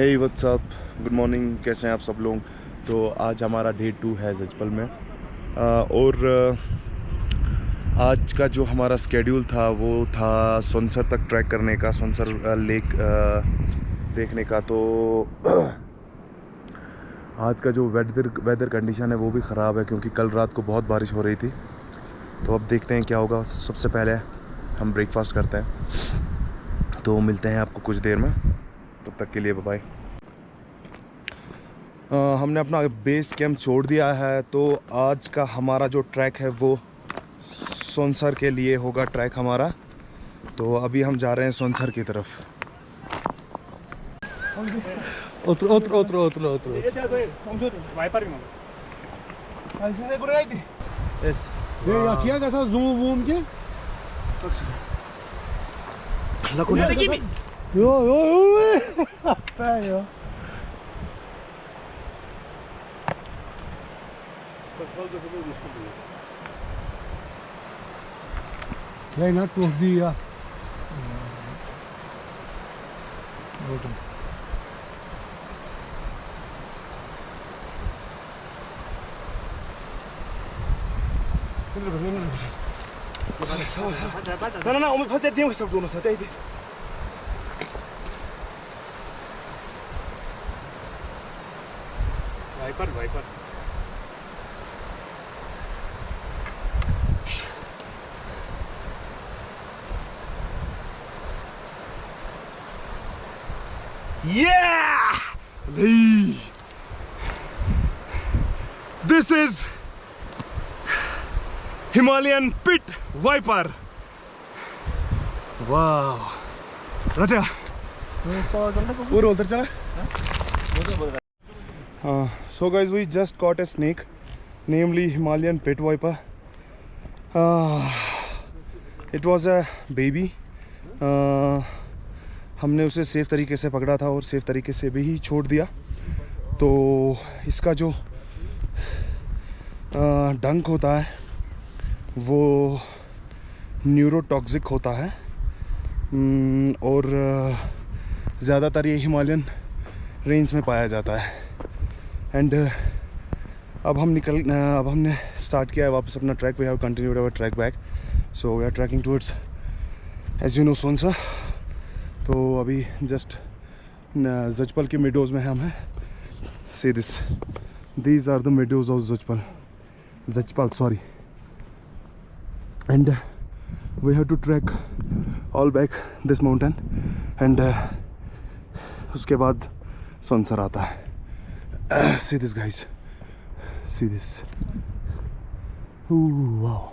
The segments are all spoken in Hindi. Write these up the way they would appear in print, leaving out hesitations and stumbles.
हे व्हाट्स अप, गुड मॉर्निंग। कैसे हैं आप सब लोग। तो आज हमारा डे 2 है जजपल में और आज का जो हमारा स्केड्यूल था वो था सोनसर तक ट्रैक करने का, सोनसर लेक देखने का। तो आज का जो वेदर कंडीशन है वो भी ख़राब है क्योंकि कल रात को बहुत बारिश हो रही थी। तो अब देखते हैं क्या होगा। सबसे पहले हम ब्रेकफास्ट करते हैं, तो मिलते हैं आपको कुछ देर में। तब तक के लिए बाय। हमने अपना बेस कैंप छोड़ दिया है, तो आज का हमारा जो ट्रैक है वो सोनसर के लिए होगा ट्रैक हमारा। तो अभी हम जा रहे हैं सोनसर की तरफ। Bijna toch die ja. ना उमें फंस जाए सब दोनों साथ आई थी। Wiper Yeah! This is Himalayan Pit Viper. Wow. Raja. पूरा उधर चला. So guys, we just caught a snake, namely Himalayan Pit Viper. It was a baby. हमने उसे सेफ़ तरीके से पकड़ा था और सेफ़ तरीके से भी ही छोड़ दिया। तो इसका जो डंक होता है वो न्यूरोटॉक्सिक होता है और ज़्यादातर ये हिमालयन रेंज में पाया जाता है। एंड अब हमने स्टार्ट किया है वापस अपना track. We have continued our track back, so we are tracking towards as you know Sonsar. तो अभी जस्ट जजपल की मिडोज में हम हैं। See this, these are the meadows of Jajpal sorry. And we have to track all back this mountain and उसके बाद सोनसर आता है। See this guys, see this, wow.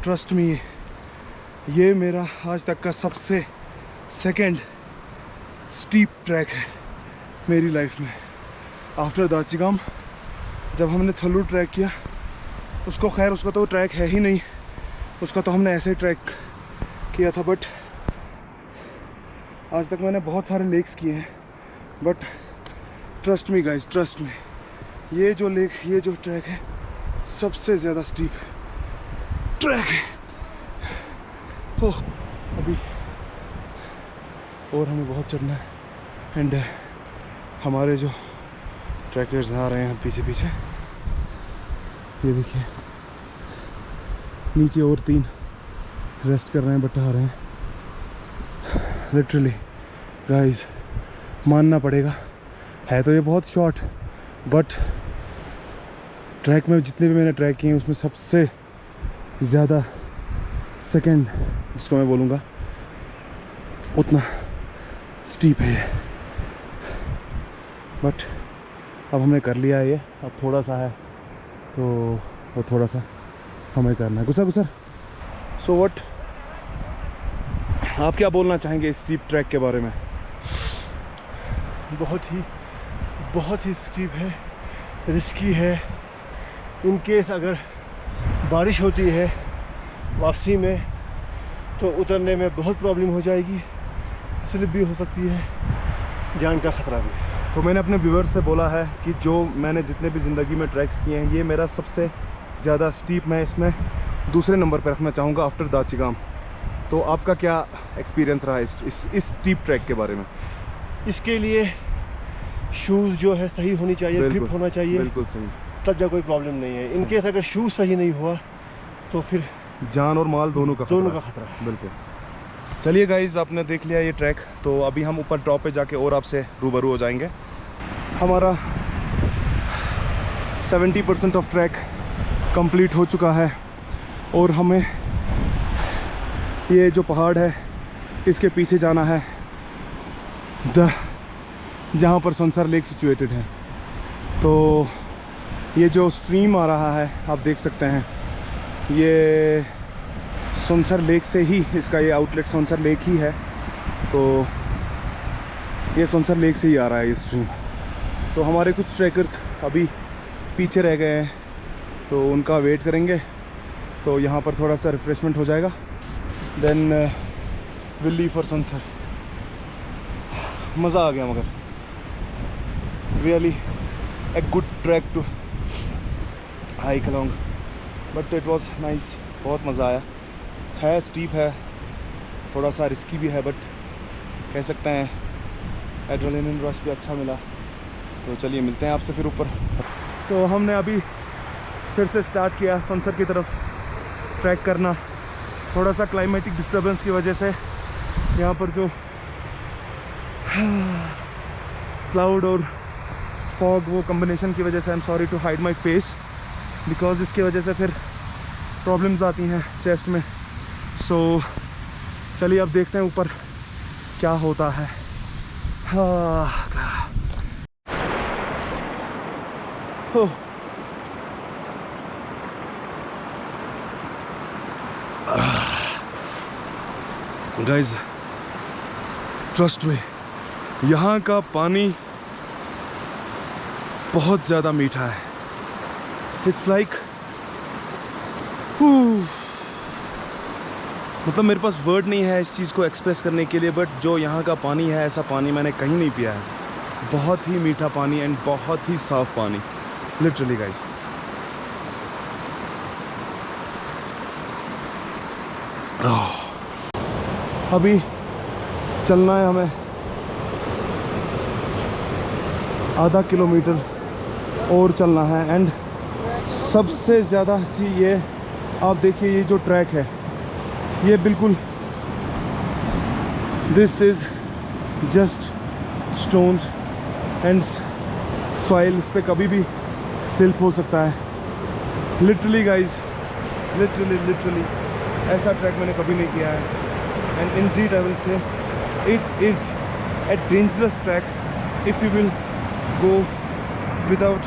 Trust me, ये मेरा आज तक का सबसे सेकंड स्टीप ट्रैक है मेरी लाइफ में। आफ्टर दाचिगाम जब हमने थल्लू ट्रैक किया, उसका तो ट्रैक है ही नहीं, उसका तो हमने ऐसे ट्रैक किया था। बट आज तक मैंने बहुत सारे लेक्स किए हैं, but trust me guys, trust me, ये जो ट्रैक है सबसे ज़्यादा स्टीप ट्रैक है। ओह, अभी और हमें बहुत चढ़ना है। एंड हमारे जो ट्रैकर्स आ रहे हैं पीछे पीछे, ये देखिए नीचे और 3 रेस्ट कर रहे हैं, बट आ रहे हैं। लिटरली गाइस, मानना पड़ेगा, है तो ये बहुत शॉर्ट, बट ट्रैक में जितने भी मैंने ट्रैक किए हैं उसमें सबसे ज़्यादा सेकंड जिसको मैं बोलूँगा उतना स्टीप है ये। बट अब हमने कर लिया है ये, अब थोड़ा सा है तो वो थोड़ा सा हमें करना है। गुसर सो व्हाट, आप क्या बोलना चाहेंगे इस स्टीप ट्रैक के बारे में? बहुत ही स्टीप है, रिस्की है। इन केस अगर बारिश होती है वापसी में तो उतरने में बहुत प्रॉब्लम हो जाएगी, स्लिप भी हो सकती है, जान का ख़तरा भी है। तो मैंने अपने व्यूअर्स से बोला है कि जो मैंने जितने भी ज़िंदगी में ट्रैक्स किए हैं, ये मेरा सबसे ज़्यादा स्टीप मैं इसमें दूसरे नंबर पर रखना चाहूँगा आफ्टर दाचिगाम। तो आपका क्या एक्सपीरियंस रहा इस स्टीप ट्रैक के बारे में? इसके लिए शूज़ जो है सही होनी चाहिए, ग्रिप होना चाहिए, बिल्कुल सही, तब जा कोई प्रॉब्लम नहीं है। इनकेस अगर शूज़ सही नहीं हुआ तो फिर जान और माल दोनों का खतरा है। बिल्कुल। चलिए गाइज़, आपने देख लिया ये ट्रैक, तो अभी हम ऊपर टॉप पे जाके और आपसे रूबरू हो जाएंगे। हमारा 70% ऑफ ट्रैक कंप्लीट हो चुका है और हमें ये जो पहाड़ है इसके पीछे जाना है, जहाँ पर सुनसर लेक सिचुएटेड है। तो ये जो स्ट्रीम आ रहा है आप देख सकते हैं, ये सुनसर लेक से ही, इसका ये आउटलेट सुनसर लेक ही है। तो ये सुनसर लेक से ही आ रहा है ये स्ट्रीम। तो हमारे कुछ ट्रैकर्स अभी पीछे रह गए हैं, तो उनका वेट करेंगे। तो यहाँ पर थोड़ा सा रिफ्रेशमेंट हो जाएगा, then will leave for Sunsar. मज़ा आ गया, मगर really a good track to hike along, but it was nice, बहुत मज़ा आया। है स्टीप है, थोड़ा सा रिस्की भी है, बट कह सकते हैं एड्रेनलिन रश भी अच्छा मिला। तो चलिए मिलते हैं आपसे फिर ऊपर। तो हमने अभी फिर से स्टार्ट किया सुनसर की तरफ ट्रैक करना। थोड़ा सा क्लाइमेटिक डिस्टर्बेंस की वजह से यहाँ पर जो क्लाउड और फॉग, वो कम्बिनेशन की वजह से, I am sorry to hide my face, because इसकी वजह से फिर प्रॉब्लम्स आती हैं चेस्ट में। सो चलिए अब देखते हैं ऊपर क्या होता है। गाइज ट्रस्ट मी, यहाँ का पानी बहुत ज़्यादा मीठा है। इट्स लाइक मतलब मेरे पास वर्ड नहीं है इस चीज़ को एक्सप्रेस करने के लिए, बट जो यहाँ का पानी है, ऐसा पानी मैंने कहीं नहीं पिया है। बहुत ही मीठा पानी एंड बहुत ही साफ पानी, लिटरली गाइस। अभी चलना है हमें आधा किलोमीटर और चलना है। एंड सबसे ज़्यादा चीज़ ये, आप देखिए ये जो ट्रैक है, ये बिल्कुल this is just stones and soil, इस पर कभी भी स्लिप हो सकता है। लिटरली गाइज, लिटरली ऐसा ट्रैक मैंने कभी नहीं किया है। And Indeed I will say it is a dangerous track if you will go without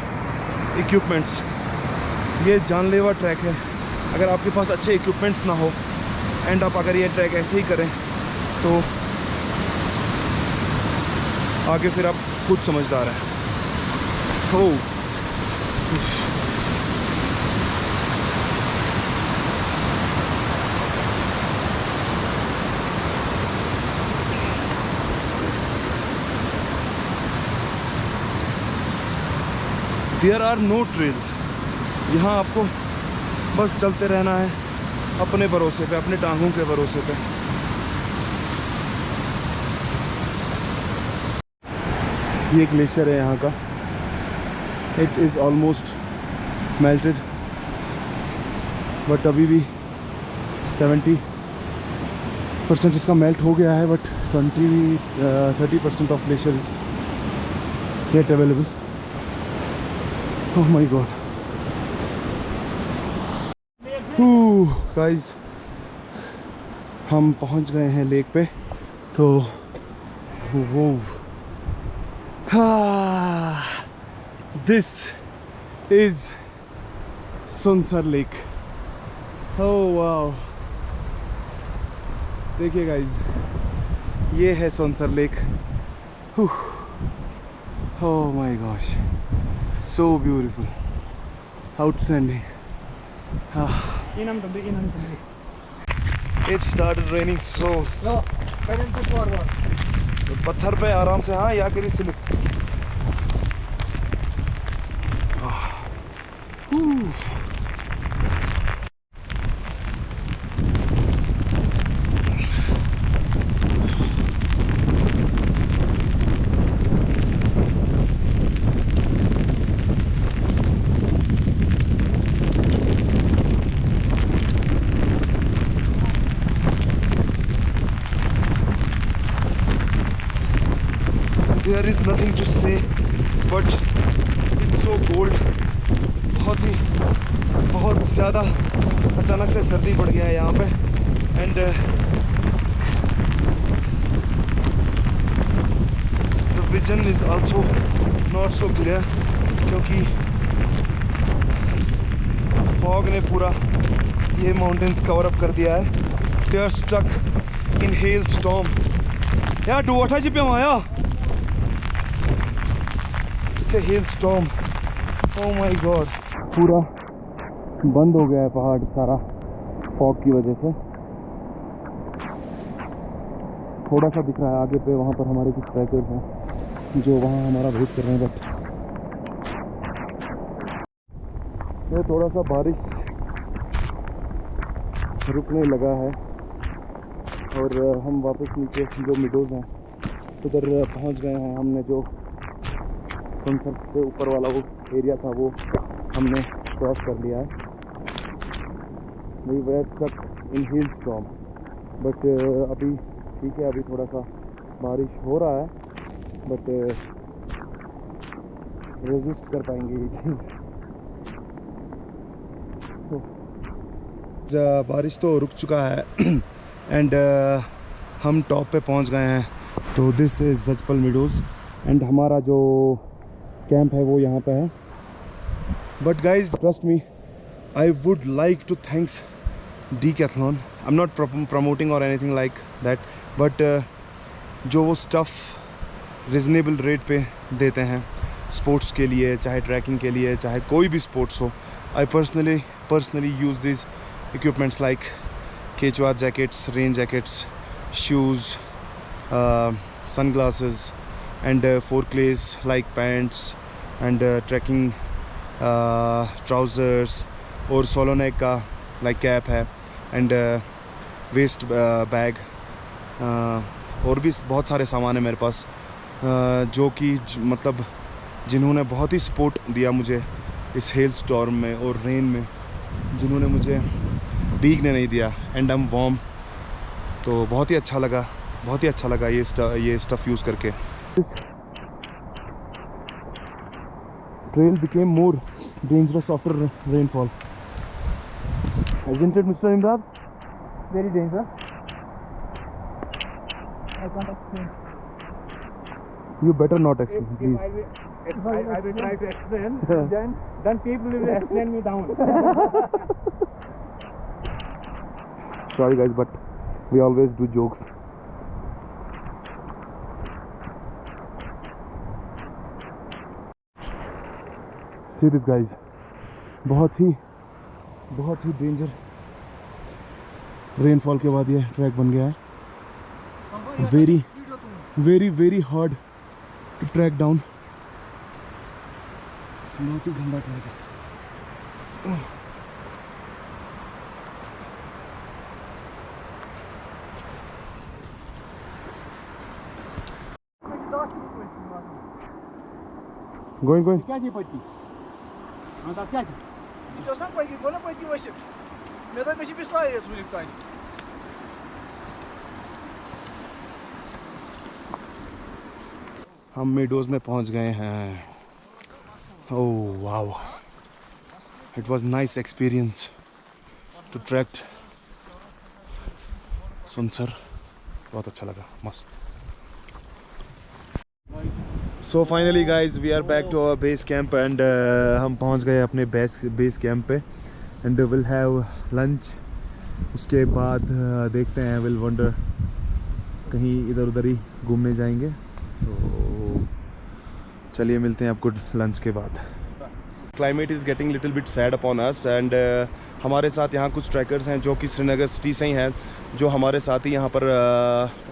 equipments. ये जानलेवा ट्रैक है अगर आपके पास अच्छे इक्विपमेंट्स ना हो, एंड आप अगर ये ट्रैक ऐसे ही करें तो आगे फिर आप खुद समझदार हैं। हो देयर आर नो ट्रेल्स। यहाँ आपको बस चलते रहना है अपने भरोसे पे, अपने टांगों के भरोसे पे। ये ग्लेशियर है यहाँ का, it is almost melted, but अभी भी 70% इसका मेल्ट हो गया है, but 30% of glacier is yet available. Oh my god guys, हम पहुंच गए हैं लेक पे। तो वो this is Sunsar lake. Oh wow, देखिए गाइस, ये है Sunsar lake. Oh my gosh, so beautiful, outstanding. It started raining so. पत्थर पे आराम से, हाँ, या करी slip. There is nothing to say, but it's so cold. बहुत ज़्यादा अचानक से सर्दी पड़ गया है यहाँ पे. And the vision is also not so clear, क्योंकि फॉग ने पूरा ये माउंटेन्स कवर अप कर दिया है. We are stuck in hail storm. यार डुवाठा जी पे हम आया. Hail storm. Oh my god, पूरा बंद हो गया है पहाड़ सारा फॉग की वजह से. थोड़ा सा दिख रहा है आगे पे, वहाँ पर हमारे कुछ ट्रैकर्स हैं जो वहाँ हमारा वेट कर रहे हैं. बट ये थोड़ा सा बारिश रुकने लगा है और हम वापस नीचे जो मिडोज हैं उधर पहुँच गए हैं. हमने जो सुनसर से ऊपर वाला वो एरिया था वो हमने क्रॉस कर लिया है. We were stuck in hail storm, but अभी ठीक है. अभी थोड़ा सा बारिश हो रहा है, बट रेजिस्ट कर पाएंगे ये चीज़. बारिश तो रुक चुका है एंड हम टॉप पे पहुंच गए हैं. तो दिस इज़ जजपल मिडोज एंड हमारा जो कैंप है वो यहाँ पे है. But guys trust me, I would like to thanks Decathlon. I'm not promoting or anything like that, but जो वो स्टफ़ रिजनेबल रेट पे देते हैं स्पोर्ट्स के लिए, चाहे ट्रैकिंग के लिए, चाहे कोई भी स्पोर्ट्स हो. आई personally use these equipments like Quechua jackets, rain jackets, shoes, sunglasses and foreclays like pants and trekking trousers और सोलो नेक का like कैप है एंड वेस्ट बैग और भी बहुत सारे सामान है मेरे पास जो कि मतलब जिन्होंने बहुत ही सपोर्ट दिया मुझे इस हेल स्टॉर्म में और रेन में, जिन्होंने मुझे भीगने नहीं दिया. And I am warm. तो बहुत ही अच्छा लगा ये स्टफ़ यूज़ करके. Trail became more dangerous after rainfall. Isn't it, Mr. Imdad? Very dangerous. I can't explain. You better not explain, please. If I will try to explain, then people will explain me down. Sorry guys, but we always do jokes. See this guys, बहुत ही डेंजर रेनफॉल के बाद ये ट्रैक बन गया है. Very hard to trek down. बहुत ही गंदा ट्रैक है. Going. क्या जी पट्टी? हाँ तो क्या जी? Идёшь там пойди, гола пойди вообще. Мне так почти пришла я звоню ткань. हम मिडोज में पहुंच गए हैं. Oh wow, it was nice experience to track Sunsar. बहुत अच्छा लगा, मस्त. So finally guys we are back to our base camp and हम पहुंच गए अपने बेस कैंप पे एंड विल हैव लंच. उसके बाद देखते हैं, विल वंडर कहीं इधर उधर ही घूमने जाएंगे. तो चलिए मिलते हैं आपको लंच के बाद. Climate is getting little bit sad upon us and हमारे साथ यहाँ कुछ ट्रैकर्स हैं जो कि श्रीनगर सिटी से ही हैं, जो हमारे साथ ही यहाँ पर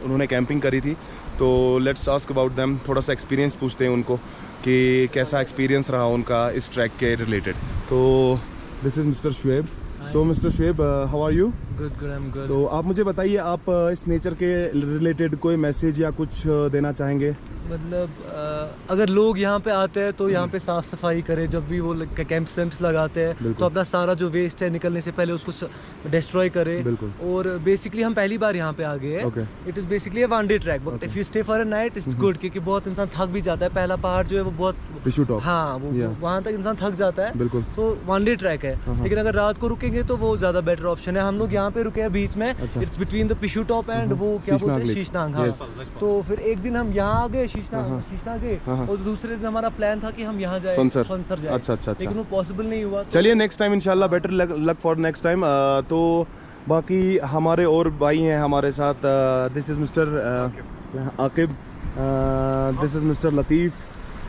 उन्होंने कैंपिंग करी थी। तो लेट्स आस्क अबाउट देम, थोड़ा सा एक्सपीरियंस पूछते हैं उनको कि कैसा एक्सपीरियंस रहा उनका इस ट्रैक के रिलेटेड। तो this is mister Shoaib. So mister Shoaib, how are you? Good good, I am good. तो आप मुझे बताइए, आप इस नेचर के रिलेटेड कोई मैसेज या कुछ देना चाहेंगे? मतलब अगर लोग यहाँ पे आते हैं तो यहाँ पे साफ सफाई करें, जब भी वो कैंप्स लगाते हैं तो अपना सारा जो वेस्ट है निकलने से पहले उसको डिस्ट्रॉय करें। बिल्कुल। और बेसिकली हम पहली बार यहाँ पे आ गए हैं। It is basically a one day track, but if you stay for a night it's good, क्योंकि बहुत इंसान थक भी जाता है। पहला पहाड़ जो है वो बहुत पिशू टॉप, हाँ वो वहाँ तक इंसान थक जाता है। बिल्कुल। तो वन डे ट्रैक है, लेकिन अगर रात को रुकेंगे तो वो ज़्यादा बेटर ऑप्शन है। हम लोग यहाँ पे रुके हैं बीच में, it's between the Pishu top and वो क्या बोलते हैं, शीशनाग। हाँ, तो फिर एक दिन हम यहाँ आ गए शीशनाग गए, और दूसरे दिन हमारा प्लान था कि हम यहाँ जाए सनसर जाए। अच्छा। लेकिन वो पॉसिबल नहीं हुआ। चलिए नेक्स्ट टाइम इंशाल्लाह, better luck for next time. तो बाकी हमारे और भाई हैं हमारे साथ। This is mister Aqib, this is mister Latif,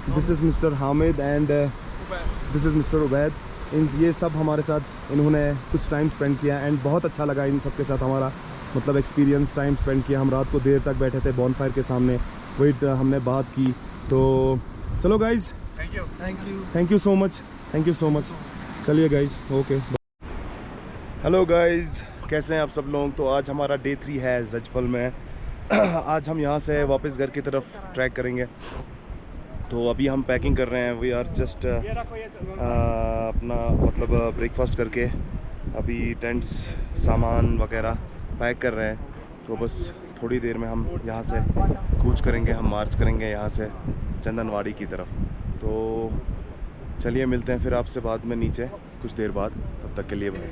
this is mister Hamid and this is mister Ubaid. ये सब हमारे साथ इन्होंने कुछ टाइम स्पेंड किया एंड बहुत अच्छा लगा इन सब के साथ हमारा मतलब एक्सपीरियंस, टाइम स्पेंड किया। हम रात को देर तक बैठे थे बॉनफायर के सामने, वेट हमने बात की। तो चलो guys, thank you so much. चलिए गाइज, ओके। हेलो गाइज, कैसे हैं आप सब लोग? तो आज हमारा डे 3 है जजपल में। आज हम यहाँ से वापस घर की तरफ ट्रैक करेंगे। तो अभी हम पैकिंग कर रहे हैं। वी आर जस्ट अपना मतलब ब्रेकफास्ट करके अभी टेंट्स सामान वगैरह पैक कर रहे हैं। तो बस थोड़ी देर में हम यहाँ से कूच करेंगे, हम मार्च करेंगे यहाँ से चंदनवाड़ी की तरफ। तो चलिए मिलते हैं फिर आपसे बाद में नीचे कुछ देर बाद, तब तक के लिए बाय।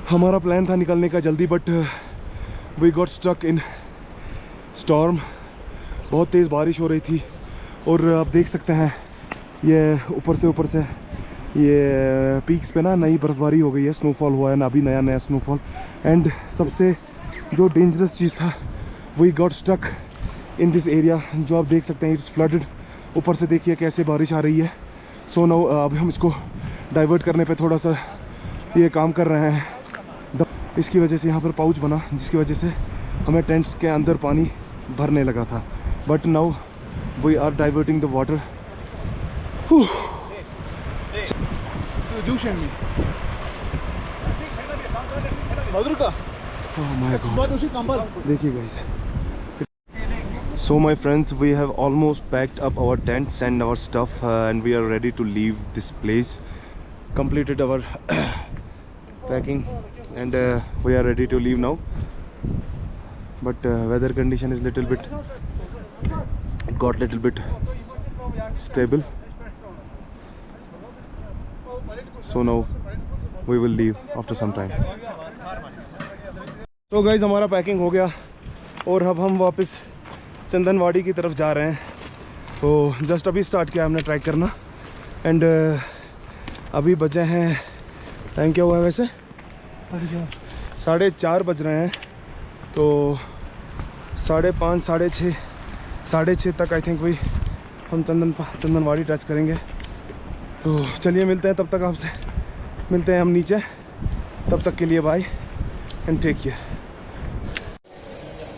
हमारा प्लान था निकलने का जल्दी, but we got stuck in storm. बहुत तेज़ बारिश हो रही थी और आप देख सकते हैं ये ऊपर से ये पीक्स पे ना नई बर्फबारी हो गई है, स्नोफॉल हुआ है ना, अभी नया स्नोफॉल। एंड सबसे जो डेंजरस चीज़ था, we got stuck in this area, जो आप देख सकते हैं इट्स फ्लडेड। ऊपर से देखिए कैसे बारिश आ रही है। सो नाउ अभी हम इसको डाइवर्ट करने पे थोड़ा सा ये काम कर रहे हैं। इसकी वजह से यहाँ पर पाउच बना, जिसकी वजह से हमें टेंट्स के अंदर पानी भरने लगा था। But now we are diverting the water. देखिए guys, so my friends, we have almost packed up our tents and our stuff and we are ready to leave this place. Completed our packing and we are ready to leave now, but weather condition is little bit, it got little bit stable, so now we will leave after some time. तो गाइज हमारा पैकिंग हो गया और अब हम वापस चंदनवाड़ी की तरफ जा रहे हैं। तो जस्ट अभी स्टार्ट किया हमने ट्रैक करना एंड अभी बजे हैं, टाइम क्या हुआ है वैसे 4:30 बज रहे हैं। तो 5:30 साढ़े छः तक आई थिंक वही हम चंदनवाड़ी टच करेंगे। तो चलिए मिलते हैं, तब तक आपसे मिलते हैं हम नीचे। तब तक के लिए bye and take care.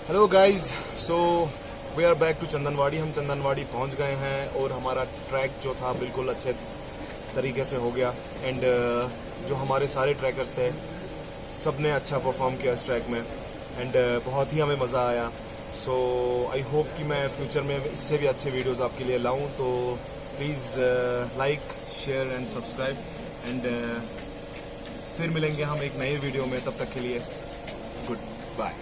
Hello guys, so we are back to Chandanwari. हम चंदनवाड़ी पहुंच गए हैं और हमारा ट्रैक जो था बिल्कुल अच्छे तरीके से हो गया एंड जो हमारे सारे ट्रैकर्स थे सब ने अच्छा परफॉर्म किया इस ट्रैक में एंड बहुत ही हमें मज़ा आया। सो आई होप कि मैं फ्यूचर में इससे भी अच्छे वीडियोस आपके लिए लाऊं। तो please like share and subscribe and फिर मिलेंगे हम एक नए वीडियो में। तब तक के लिए गुड बाय।